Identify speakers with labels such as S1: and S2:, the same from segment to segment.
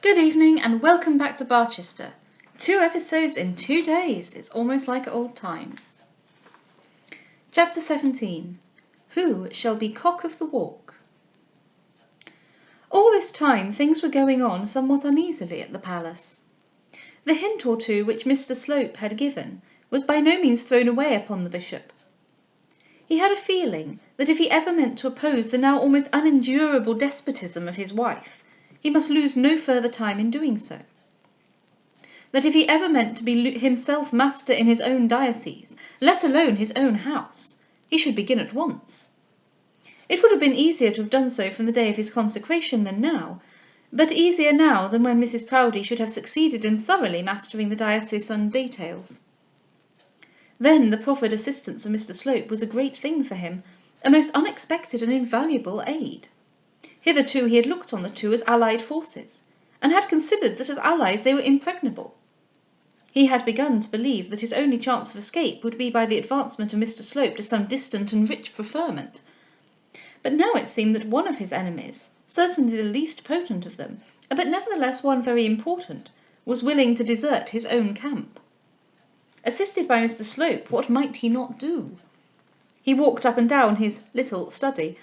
S1: Good evening and welcome back to Barchester. 2 episodes in 2 days. It's almost like old times. Chapter 17. Who shall be cock of the walk? All this time things were going on somewhat uneasily at the palace. The hint or two which Mr. Slope had given was by no means thrown away upon the bishop. He had a feeling that if he ever meant to oppose the now almost unendurable despotism of his wife, he must lose no further time in doing so. That if he ever meant to be himself master in his own diocese, let alone his own house, he should begin at once. It would have been easier to have done so from the day of his consecration than now, but easier now than when Mrs. Proudie should have succeeded in thoroughly mastering the diocesan details. Then the proffered assistance of Mr. Slope was a great thing for him, a most unexpected and invaluable aid. Hitherto he had looked on the two as allied forces, and had considered that as allies they were impregnable. He had begun to believe that his only chance of escape would be by the advancement of Mr. Slope to some distant and rich preferment. But now it seemed that one of his enemies, certainly the least potent of them, but nevertheless one very important, was willing to desert his own camp. Assisted by Mr. Slope, what might he not do? He walked up and down his little study,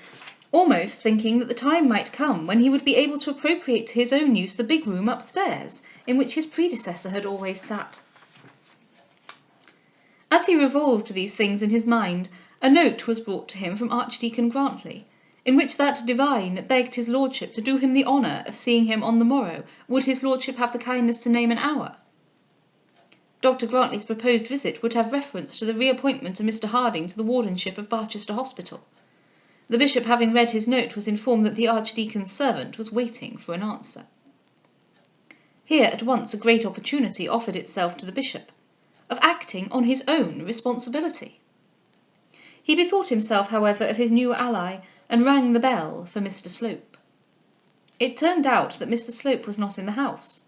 S1: almost thinking that the time might come when he would be able to appropriate to his own use the big room upstairs, in which his predecessor had always sat. As he revolved these things in his mind, a note was brought to him from Archdeacon Grantley, in which that divine begged his lordship to do him the honour of seeing him on the morrow, would his lordship have the kindness to name an hour. Dr. Grantley's proposed visit would have reference to the reappointment of Mr. Harding to the wardenship of Barchester Hospital. The bishop, having read his note, was informed that the archdeacon's servant was waiting for an answer. Here at once a great opportunity offered itself to the bishop, of acting on his own responsibility. He bethought himself, however, of his new ally, and rang the bell for Mr. Slope. It turned out that Mr. Slope was not in the house,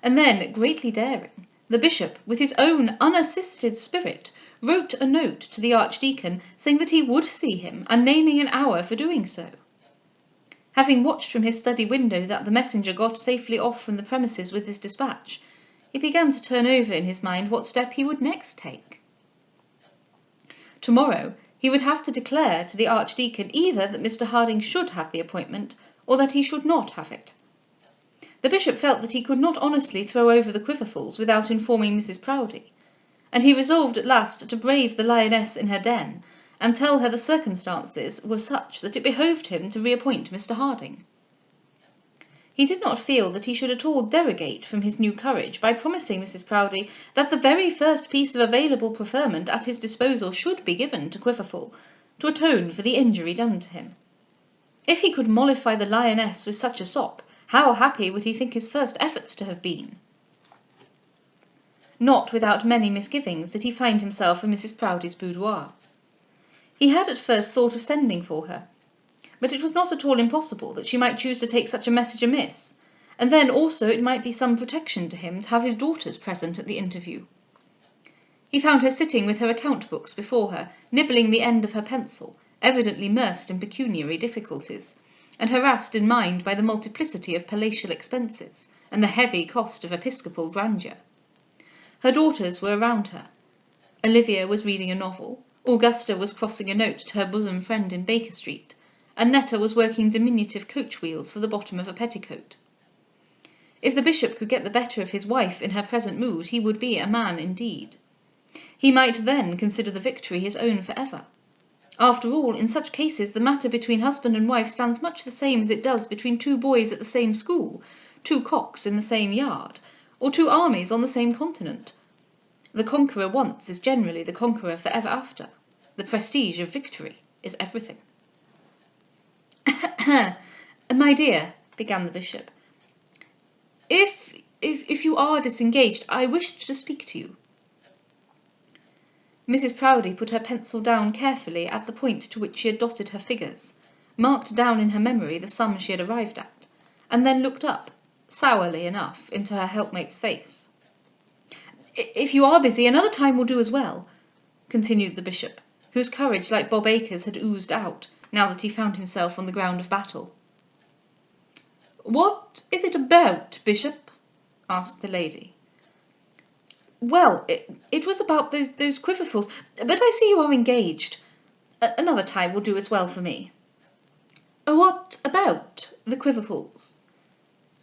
S1: and then, greatly daring, the bishop, with his own unassisted spirit, wrote a note to the archdeacon saying that he would see him, and naming an hour for doing so. Having watched from his study window that the messenger got safely off from the premises with this dispatch, he began to turn over in his mind what step he would next take. Tomorrow he would have to declare to the archdeacon either that Mr. Harding should have the appointment, or that he should not have it. The bishop felt that he could not honestly throw over the Quiverfuls without informing Mrs. Proudie, and he resolved at last to brave the lioness in her den, and tell her the circumstances were such that it behoved him to reappoint Mr. Harding. He did not feel that he should at all derogate from his new courage by promising Mrs. Proudie that the very first piece of available preferment at his disposal should be given to Quiverful, to atone for the injury done to him. If he could mollify the lioness with such a sop, how happy would he think his first efforts to have been? Not without many misgivings did he find himself in Mrs. Proudie's boudoir. He had at first thought of sending for her, but it was not at all impossible that she might choose to take such a message amiss, and then also it might be some protection to him to have his daughters present at the interview. He found her sitting with her account books before her, nibbling the end of her pencil, evidently immersed in pecuniary difficulties, and harassed in mind by the multiplicity of palatial expenses and the heavy cost of episcopal grandeur. Her daughters were around her. Olivia was reading a novel, Augusta was crossing a note to her bosom friend in Baker Street, and Netta was working diminutive coach wheels for the bottom of a petticoat. If the bishop could get the better of his wife in her present mood, he would be a man indeed. He might then consider the victory his own for ever. After all, in such cases the matter between husband and wife stands much the same as it does between two boys at the same school, two cocks in the same yard, or two armies on the same continent. The conqueror once is generally the conqueror for ever after. The prestige of victory is everything. "My dear," began the bishop, if you are disengaged, I wished to speak to you." Mrs. Proudie put her pencil down carefully at the point to which she had dotted her figures, marked down in her memory the sum she had arrived at, and then looked up, sourly enough, into her helpmate's face. "If you are busy, another time will do as well," continued the bishop, whose courage, like Bob Acres, had oozed out, now that he found himself on the ground of battle. "What is it about, Bishop?" asked the lady. "Well, it was about those quiverfuls, but I see you are engaged. Another time will do as well for me." "What about the quiverfuls?"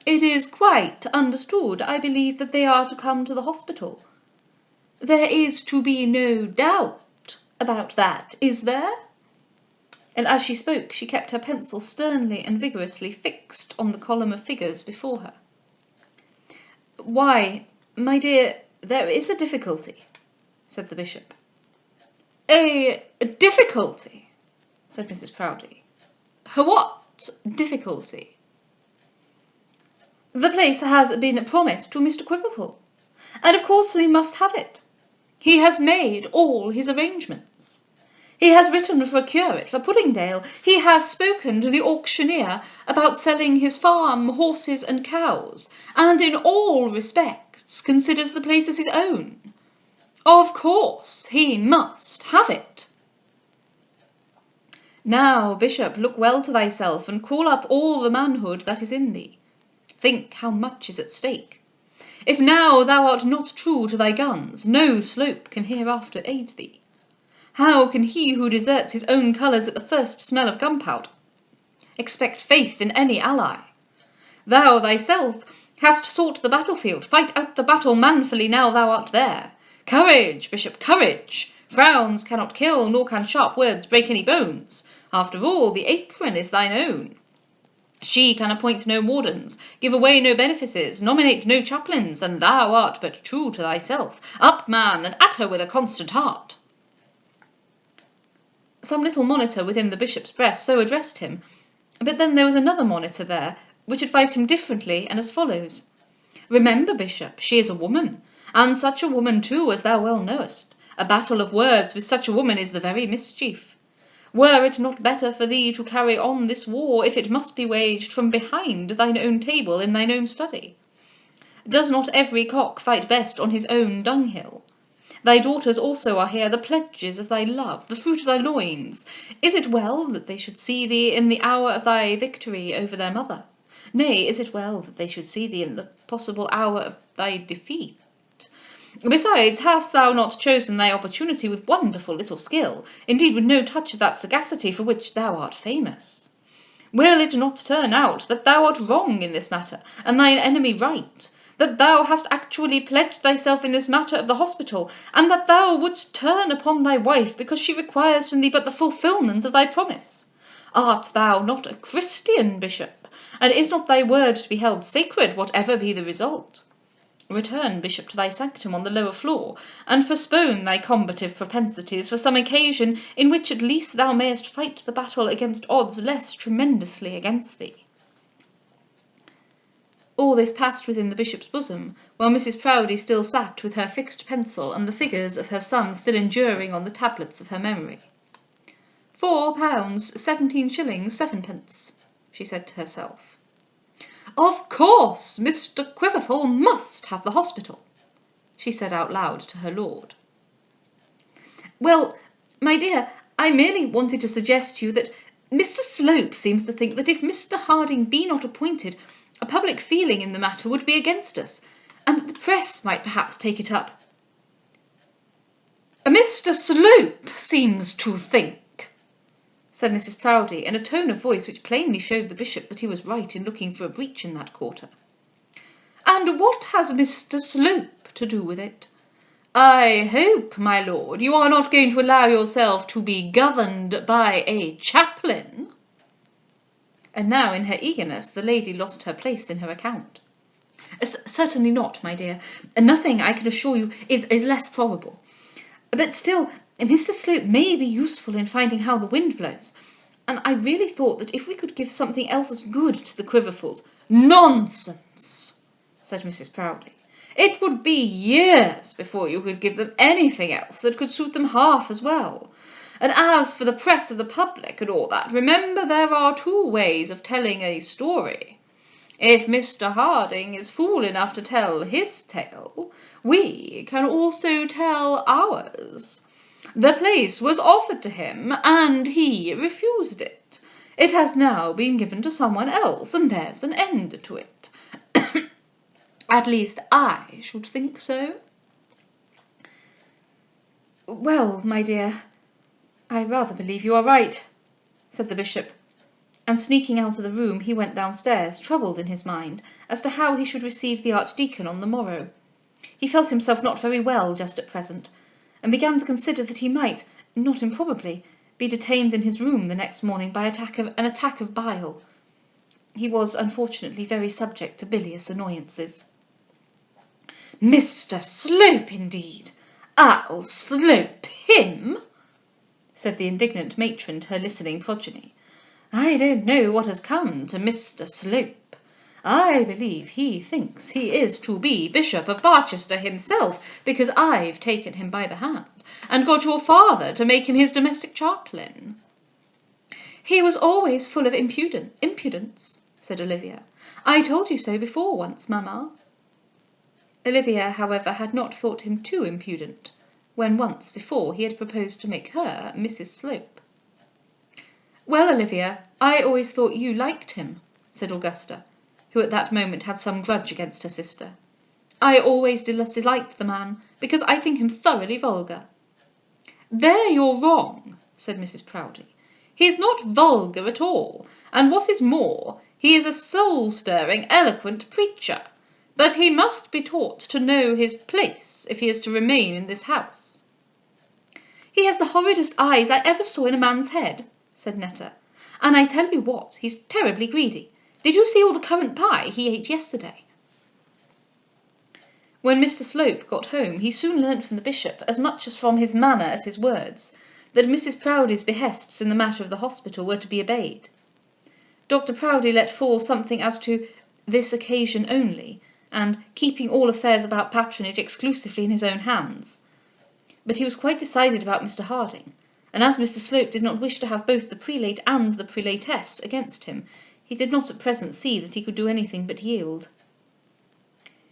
S1: "It is quite understood, I believe, that they are to come to the hospital. There is to be no doubt about that, is there?" And as she spoke, she kept her pencil sternly and vigorously fixed on the column of figures before her. "Why, my dear, there is a difficulty," said the bishop. "A difficulty?" said Mrs. Proudie. "What difficulty?" "The place has been promised to Mr. Quiverful, and of course we must have it. He has made all his arrangements. He has written for a curate for Puddingdale. He has spoken to the auctioneer about selling his farm, horses, and cows, and in all respects considers the place as his own. Of course he must have it." "Now, Bishop, look well to thyself, and call up all the manhood that is in thee. Think how much is at stake. If now thou art not true to thy guns, no Slope can hereafter aid thee. How can he who deserts his own colours at the first smell of gunpowder expect faith in any ally? Thou thyself hast sought the battlefield. Fight out the battle manfully now thou art there. Courage, Bishop, courage! Frowns cannot kill, nor can sharp words break any bones. After all, the apron is thine own. She can appoint no wardens, give away no benefices, nominate no chaplains, and thou art but true to thyself. Up, man, and at her with a constant heart." Some little monitor within the bishop's breast so addressed him, but then there was another monitor there, which advised him differently, and as follows: "Remember, Bishop, she is a woman, and such a woman too, as thou well knowest. A battle of words with such a woman is the very mischief. Were it not better for thee to carry on this war, if it must be waged from behind thine own table in thine own study? Does not every cock fight best on his own dunghill? Thy daughters also are here, the pledges of thy love, the fruit of thy loins. Is it well that they should see thee in the hour of thy victory over their mother? Nay, is it well that they should see thee in the possible hour of thy defeat? Besides, hast thou not chosen thy opportunity with wonderful little skill, indeed with no touch of that sagacity for which thou art famous? Will it not turn out that thou art wrong in this matter, and thine enemy right, that thou hast actually pledged thyself in this matter of the hospital, and that thou wouldst turn upon thy wife because she requires from thee but the fulfilment of thy promise? Art thou not a Christian, Bishop, and is not thy word to be held sacred, whatever be the result? Return, Bishop, to thy sanctum on the lower floor, and postpone thy combative propensities for some occasion in which at least thou mayest fight the battle against odds less tremendously against thee." All this passed within the bishop's bosom, while Mrs. Proudie still sat with her fixed pencil and the figures of her son still enduring on the tablets of her memory. £4 17s. 7d, she said to herself. "Of course Mr. Quiverful must have the hospital," she said out loud to her lord. "Well, my dear, I merely wanted to suggest to you that Mr. Slope seems to think that if Mr. Harding be not appointed, a public feeling in the matter would be against us, and that the press might perhaps take it up." "Mr. Slope seems to think," said Mrs. Proudie, in a tone of voice which plainly showed the bishop that he was right in looking for a breach in that quarter. "And what has Mr. Slope to do with it? I hope, my lord, you are not going to allow yourself to be governed by a chaplain?" And now, in her eagerness, the lady lost her place in her account. "Certainly not, my dear. Nothing, I can assure you, is less probable. But still, Mr. Slope may be useful in finding how the wind blows, and I really thought that if we could give something else as good to the Quiverfuls—" "Nonsense!" said Mrs. Proudie. "It would be years before you could give them anything else that could suit them half as well. And as for the press of the public and all that, remember there are two ways of telling a story. If Mr. Harding is fool enough to tell his tale, we can also tell ours. The place was offered to him, and he refused it. It has now been given to someone else, and there's an end to it. At least I should think so." "Well, my dear, I rather believe you are right," said the bishop, and sneaking out of the room he went downstairs, troubled in his mind as to how he should receive the Archdeacon on the morrow. He felt himself not very well just at present, and began to consider that he might, not improbably, be detained in his room the next morning by an attack of bile. He was unfortunately very subject to bilious annoyances. "Mr. Slope, indeed! I'll slope him," said the indignant matron to her listening progeny. "I don't know what has come to Mr. Slope. I believe he thinks he is to be Bishop of Barchester himself, because I've taken him by the hand, and got your father to make him his domestic chaplain." "He was always full of impudence," said Olivia. "I told you so before once, mamma." Olivia, however, had not thought him too impudent, when once before he had proposed to make her Mrs. Slope. "Well, Olivia, I always thought you liked him," said Augusta, who at that moment had some grudge against her sister. "I always disliked the man, because I think him thoroughly vulgar." "There you're wrong," said Mrs. Proudie. "He is not vulgar at all, and what is more, he is a soul-stirring, eloquent preacher. But he must be taught to know his place if he is to remain in this house." "He has the horridest eyes I ever saw in a man's head," said Netta, "and I tell you what, he's terribly greedy. Did you see all the currant pie he ate yesterday?" When Mr. Slope got home, he soon learnt from the bishop, as much from his manner as his words, that Mrs. Proudie's behests in the matter of the hospital were to be obeyed. Dr. Proudie let fall something as to "this occasion only," and keeping all affairs about patronage exclusively in his own hands. But he was quite decided about Mr. Harding, and as Mr. Slope did not wish to have both the prelate and the prelatess against him, he did not at present see that he could do anything but yield.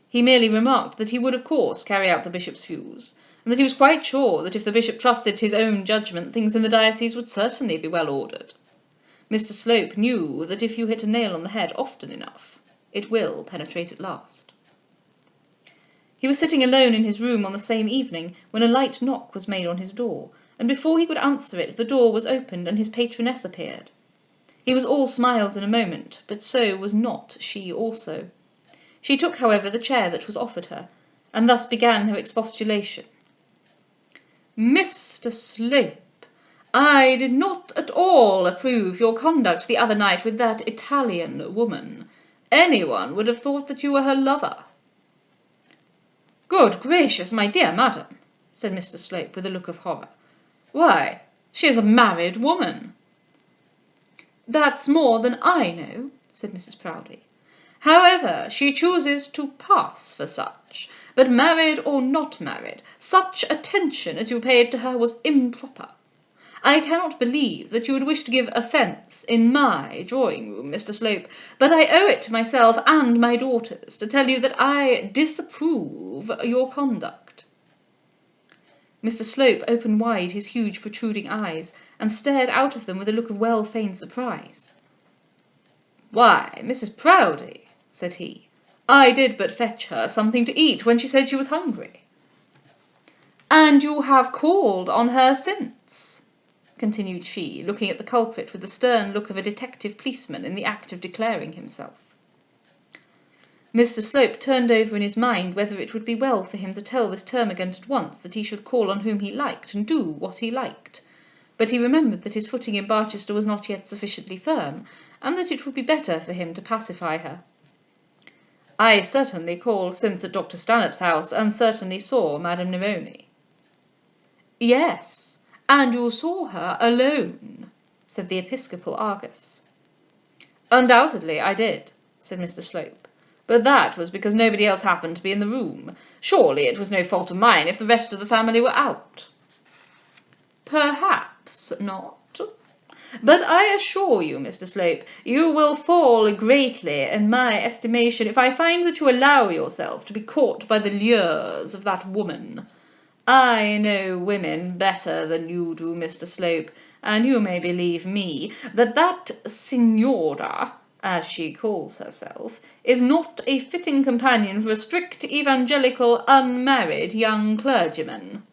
S1: He merely remarked that he would of course carry out the bishop's views, and that he was quite sure that if the bishop trusted to his own judgment, things in the diocese would certainly be well ordered. Mr. Slope knew that if you hit a nail on the head often enough, it will penetrate at last. He was sitting alone in his room on the same evening when a light knock was made on his door, and before he could answer it the door was opened and his patroness appeared. He was all smiles in a moment, but so was not she also. She took, however, the chair that was offered her, and thus began her expostulation. "Mr. Slope, I did not at all approve your conduct the other night with that Italian woman. Anyone would have thought that you were her lover." "Good gracious, my dear madam," said Mr. Slope with a look of horror. "Why, she is a married woman." "That's more than I know," said Mrs. Proudie. "However, she chooses to pass for such, but married or not married, such attention as you paid to her was improper. I cannot believe that you would wish to give offence in my drawing-room, Mr. Slope, but I owe it to myself and my daughters to tell you that I disapprove your conduct." Mr. Slope opened wide his huge protruding eyes, and stared out of them with a look of well-feigned surprise. "Why, Mrs. Proudie," said he, "I did but fetch her something to eat when she said she was hungry." "And you have called on her since?" continued she, looking at the culprit with the stern look of a detective policeman in the act of declaring himself. Mr. Slope turned over in his mind whether it would be well for him to tell this termagant at once that he should call on whom he liked and do what he liked, but he remembered that his footing in Barchester was not yet sufficiently firm, and that it would be better for him to pacify her. "I certainly called since at Dr. Stanhope's house, and certainly saw Madame Neroni." "Yes, and you saw her alone," said the episcopal Argus. "Undoubtedly I did," said Mr. Slope, "but that was because nobody else happened to be in the room. Surely it was no fault of mine if the rest of the family were out." "Perhaps not. But I assure you, Mr. Slope, you will fall greatly in my estimation if I find that you allow yourself to be caught by the lures of that woman. I know women better than you do, Mr. Slope, and you may believe me that signora, as she calls herself, is not a fitting companion for a strict evangelical unmarried young clergyman."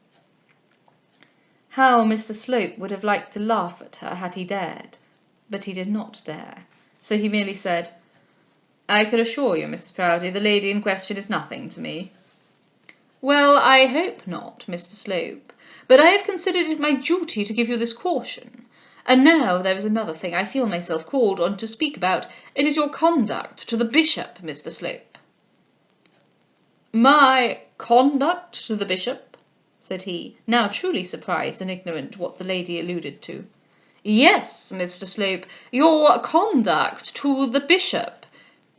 S1: How Mr. Slope would have liked to laugh at her had he dared, but he did not dare, so he merely said, "I can assure you, Mrs. Proudie, the lady in question is nothing to me." "Well, I hope not, Mr. Slope, but I have considered it my duty to give you this caution. And now there is another thing I feel myself called on to speak about. It is your conduct to the bishop, Mr. Slope." "My conduct to the bishop?" said he, now truly surprised and ignorant what the lady alluded to. "Yes, Mr. Slope, your conduct to the bishop.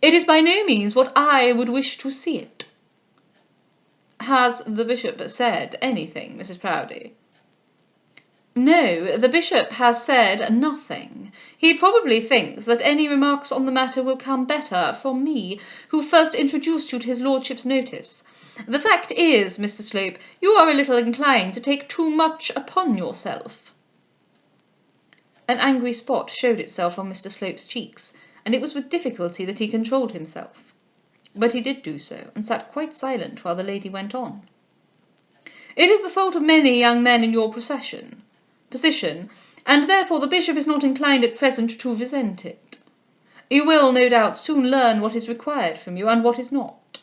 S1: It is by no means what I would wish to see it." "Has the bishop said anything, Mrs. Proudie?" "No, the bishop has said nothing. He probably thinks that any remarks on the matter will come better from me, who first introduced you to his lordship's notice. The fact is, Mr. Slope, you are a little inclined to take too much upon yourself." An angry spot showed itself on Mr. Slope's cheeks, and it was with difficulty that he controlled himself. But he did do so, and sat quite silent while the lady went on. "It is the fault of many young men in your position, and therefore the bishop is not inclined at present to resent it. You will, no doubt, soon learn what is required from you, and what is not.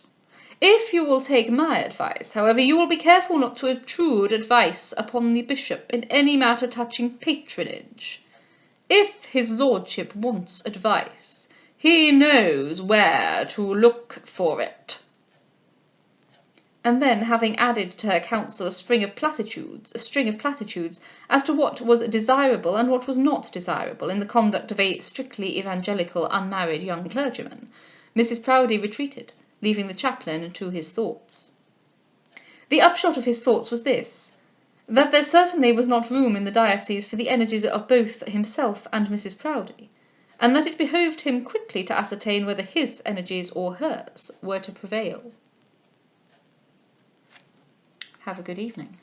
S1: If you will take my advice, however, you will be careful not to obtrude advice upon the bishop in any matter touching patronage. If his lordship wants advice, he knows where to look for it." And then, having added to her counsel a string of platitudes as to what was desirable and what was not desirable in the conduct of a strictly evangelical unmarried young clergyman, Mrs. Proudie retreated, leaving the chaplain to his thoughts. The upshot of his thoughts was this, that there certainly was not room in the diocese for the energies of both himself and Mrs. Proudie, and that it behoved him quickly to ascertain whether his energies or hers were to prevail. Have a good evening.